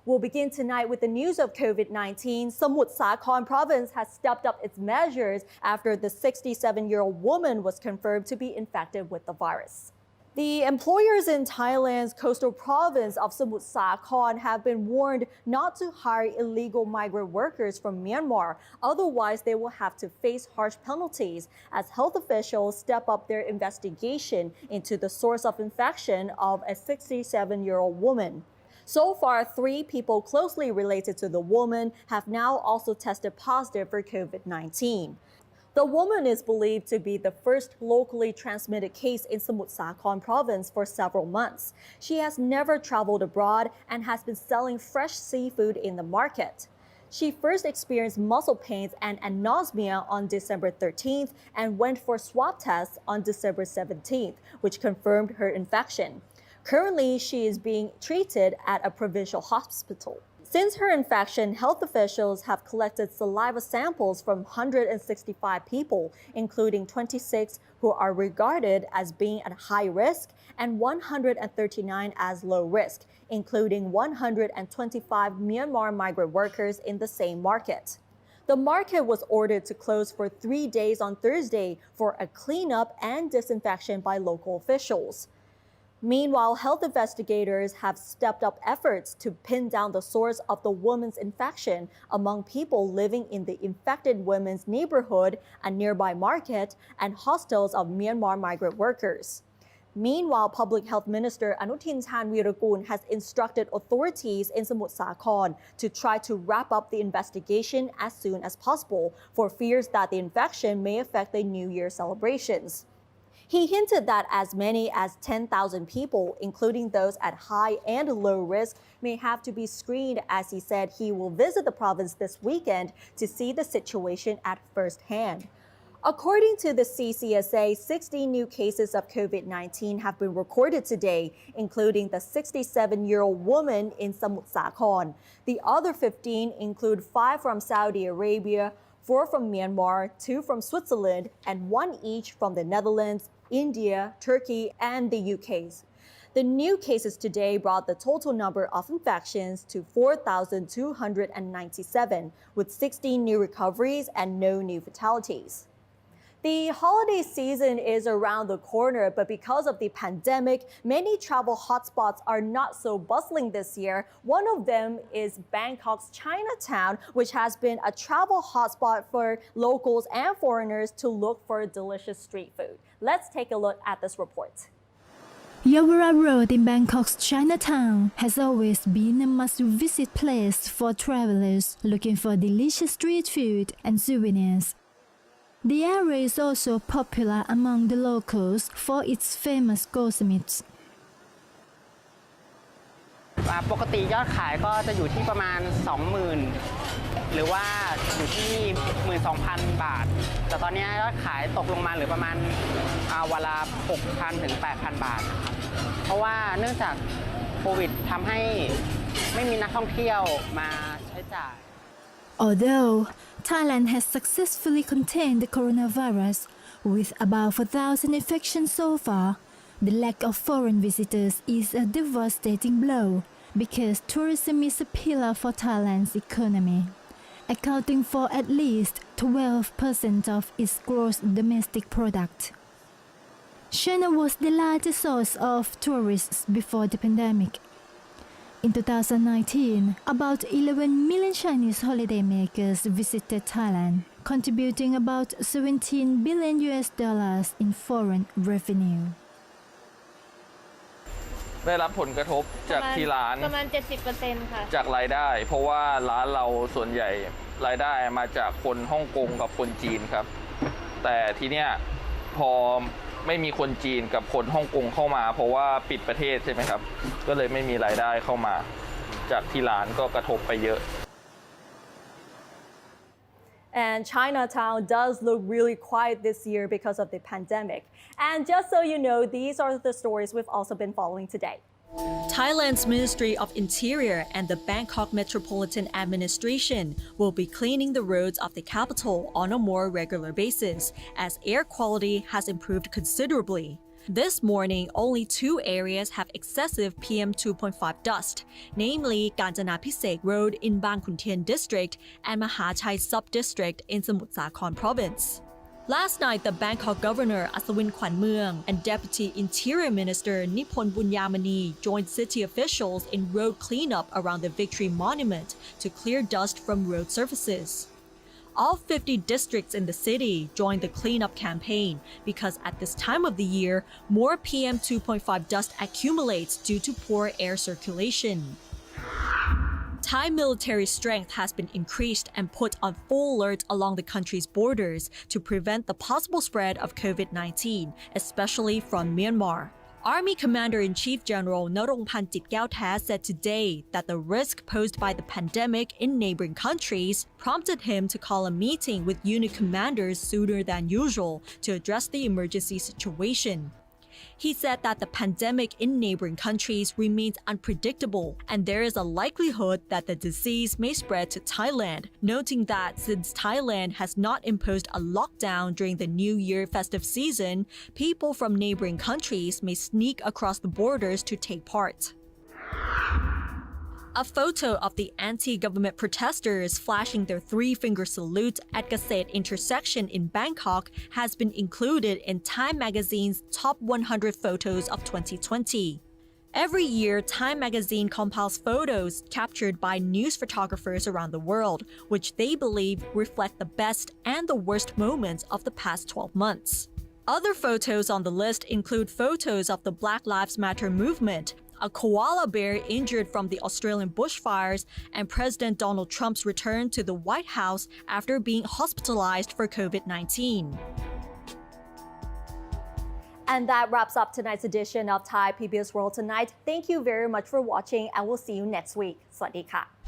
We'll begin tonight with the news of COVID-19. Samut Sakhon province has stepped up its measures after the 67-year-old woman was confirmed to be infected with the virus. The employers in Thailand's coastal province of Samut Sakhon have been warned not to hire illegal migrant workers from Myanmar, otherwise they will have to face harsh penalties as health officials step up their investigation into the source of infection of a 67-year-old woman. So far, 3 people closely related to the woman have now also tested positive for COVID-19. The woman is believed to be the first locally transmitted case in Samut Sakhon province for several months. She has never traveled abroad and has been selling fresh seafood in the market. She first experienced muscle pains and anosmia on December 13th and went for swab tests on December 17th, which confirmed her infection. Currently, she is being treated at a provincial hospital. Since her infection, health officials have collected saliva samples from 165 people, including 26 who are regarded as being at high risk and 139 as low risk, including 125 Myanmar migrant workers in the same market. The market was ordered to close for 3 days on Thursday for a cleanup and disinfection by local officials. Meanwhile, health investigators have stepped up efforts to pin down the source of the woman's infection among people living in the infected women's neighborhood, a nearby market, and hostels of Myanmar migrant workers. Meanwhile, Public Health Minister Anutin Chanvirakul has instructed authorities in Samut Sakhon to try to wrap up the investigation as soon as possible for fears that the infection may affect the New Year celebrations. He hinted that as many as 10,000 people, including those at high and low risk, may have to be screened, as he said he will visit the province this weekend to see the situation at first hand. According to the CCSA, 60 new cases of COVID-19 have been recorded today, including the 67-year-old woman in Samut Sakhon. The other 15 include 5 from Saudi Arabia, 4 from Myanmar, 2 from Switzerland, and 1 each from the Netherlands, India, Turkey, and the UK's. The new cases today brought the total number of infections to 4,297, with 16 new recoveries and no new fatalities. The holiday season is around the corner, but because of the pandemic, many travel hotspots are not so bustling this year. One of them is Bangkok's Chinatown, which has been a travel hotspot for locals and foreigners to look for delicious street food. Let's take a look at this report. Yawara Road in Bangkok's Chinatown has always been a must-visit place for travelers looking for delicious street food and souvenirs. The area is also popular among the locals for its famous ghost meats. ปกติยอดขายก็จะอยู่ที่ประมาณ 20,000 หรือว่าอยู่ที่ 12,000 บาท แต่ตอนนี้ยอดขายตกลงมาเหลือประมาณวันละ 6,000 ถึง 8,000 บาท เพราะว่าเนื่องจากโควิดทำให้ไม่มีนักท่องเที่ยวมาใช้จ่าย Although Thailand has successfully contained the coronavirus with about 4,000 infections so far, the lack of foreign visitors is a devastating blow because tourism is a pillar for Thailand's economy, accounting for at least 12% of its gross domestic product. China was the largest source of tourists before the pandemic. In 2019, about 11 million Chinese holidaymakers visited Thailand, contributing about $17 billion in foreign revenue. ได้รับผลกระทบจากที่ร้านประมาณ 70% ค่ะจากรายได้เพราะว่าร้านเราส่วนใหญ่รายได้มาจากคนฮ่องกงกับคนจีนครับแต่ทีเนี้ยพอไม่มีคนจีนกับคนฮ่องกงเข้ามาเพราะว่าปิดประเทศใช่ไหมครับก็เลยไม่มีรายได้เข้ามาจากที่ร้านก็กระทบไปเยอะ And Chinatown does look really quiet this year because of the pandemic. And just so you know, these are the stories we've also been following today. Thailand's Ministry of Interior and the Bangkok Metropolitan Administration will be cleaning the roads of the capital on a more regular basis as air quality has improved considerably. This morning, only 2 areas have excessive PM 2.5 dust, namely Kanchanapisek Road in Bang Khun Tien District and Mahachai Sub-District in Samut Sakhon Province. Last night, the Bangkok Governor Asawin Kwanmueang and Deputy Interior Minister Niphon Bunyamani joined city officials in road cleanup around the Victory Monument to clear dust from road surfaces. All 50 districts in the city joined the cleanup campaign because at this time of the year, more PM 2.5 dust accumulates due to poor air circulation. Thai military strength has been increased and put on full alert along the country's borders to prevent the possible spread of COVID-19, especially from Myanmar. Army Commander-in-Chief General Narongpan Jitkaew said today that the risk posed by the pandemic in neighboring countries prompted him to call a meeting with unit commanders sooner than usual to address the emergency situation. He said that the pandemic in neighboring countries remains unpredictable and there is a likelihood that the disease may spread to Thailand, noting that since Thailand has not imposed a lockdown during the New Year festive season, people from neighboring countries may sneak across the borders to take part. A photo of the anti-government protesters flashing their 3-finger salute at Kasset intersection in Bangkok has been included in Time magazine's Top 100 Photos of 2020. Every year, Time magazine compiles photos captured by news photographers around the world, which they believe reflect the best and the worst moments of the past 12 months. Other photos on the list include photos of the Black Lives Matter movement, a koala bear injured from the Australian bushfires, and President Donald Trump's return to the White House after being hospitalized for COVID-19. And that wraps up tonight's edition of Thai PBS World Tonight. Thank you very much for watching, and we'll see you next week. สวัสดีค่ะ